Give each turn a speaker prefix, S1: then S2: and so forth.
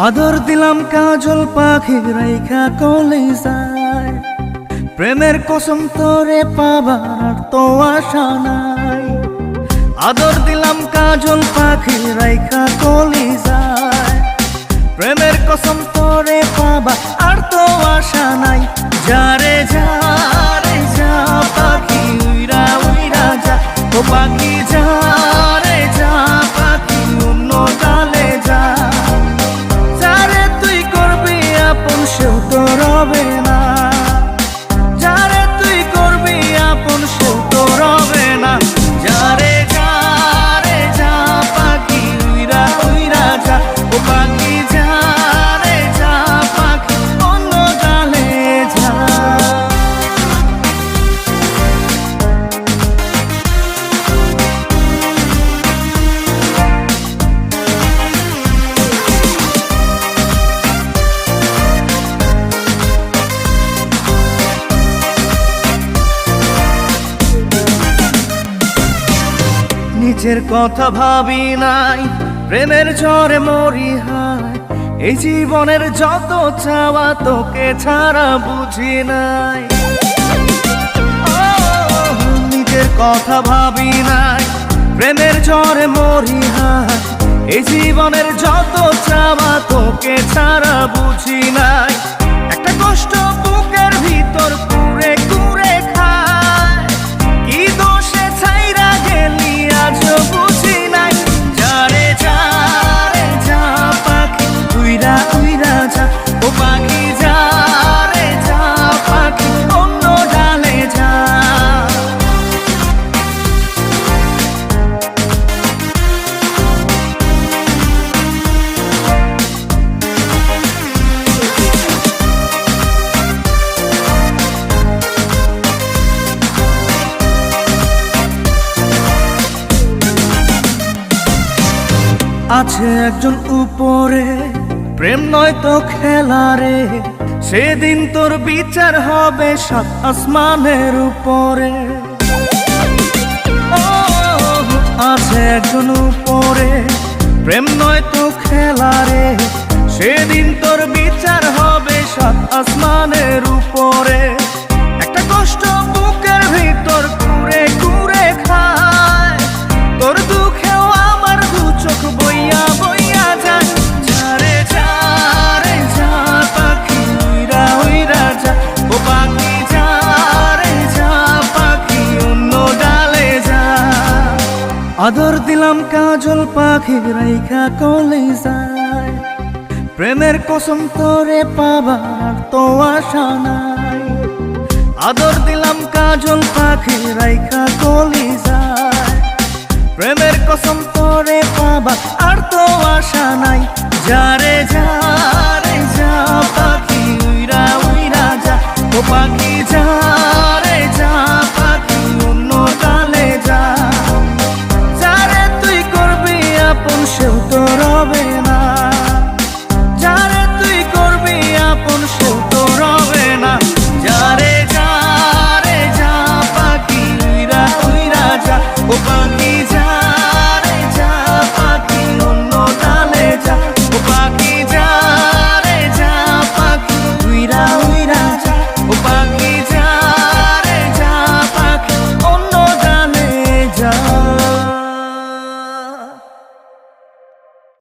S1: আদর দিলাম কাজল পাখি রাইখা কলিজায়, প্রেমের কসম তোরে পাবার তো আশা নাই। আদর দিলাম কাজল পাখি রাইখা কলিজায়, প্রেমের কসম তোরে পাবা আর তো আশা নাই। যারে যা রে যা পাখি উইরা উইরা যা, ও পাখি যা রে যা পাখি অন্য ডালে যা। যারে তুই করবি আপন সেও তো রবে না, যারে তুই করবি আপন সেও তো রবে না। যারে যা রে যা পাখি উইরা উইরা যা, ও পাখি যা রে যা পাখি অন্য ডালে যা। নিজের কথা ভাবি নাই, প্রেমের ঝড়ে মরি হায়। এই জীবনের যত চাওয়া তোকে ছাড়া বুঝি নাই। নিজের কথা ভাবি নাই, প্রেমের ঝড়ে মরি হায়। এই জীবনের যত চাওয়া তোকে ছাড়া বুঝি নাই। একটা কষ্ট বুকের ভিতর কুরে কুরে খায়, কি দোষে ছাইরা গেলি আজ বুঝি নাই। যারে যা রে যা পাখি উইরা উইরা যা, ও পাখি যা রে যা পাখি অন্য ডালে যা। আছে একজন উপরে, প্রেম নয় তো খেলা রে। সেদিন তোর বিচার হবে সাত আসমানের উপরে। আছে একজন উপরে, প্রেম নয় তো খেলা রে। সেদিন তোর বিচার হবে সাত আসমানের উপরে। একটা কষ্ট বুকের ভিতর কুরে কুরে খায়, তোর দুঃখেও আমার দু চোখ বইয়া বইয়া যায়। যারে যা রে যা পাখি উইরা উইরা যা, ও পাখি যা রে যা পাখি অন্য ডালে যা। আদর দিলাম কাজল পাখি রাইখা কলিজায়, প্রেমের কসম তোরে পাবার তো আশা নাই। আদর দিলাম কাজল পাখি রাইখা কলিজায়, প্রেমের কসম তোরে পাবা আর তো আশা নাই। যারে যা রে যা পাখি উইরা উইরা যা, ও পাখি যা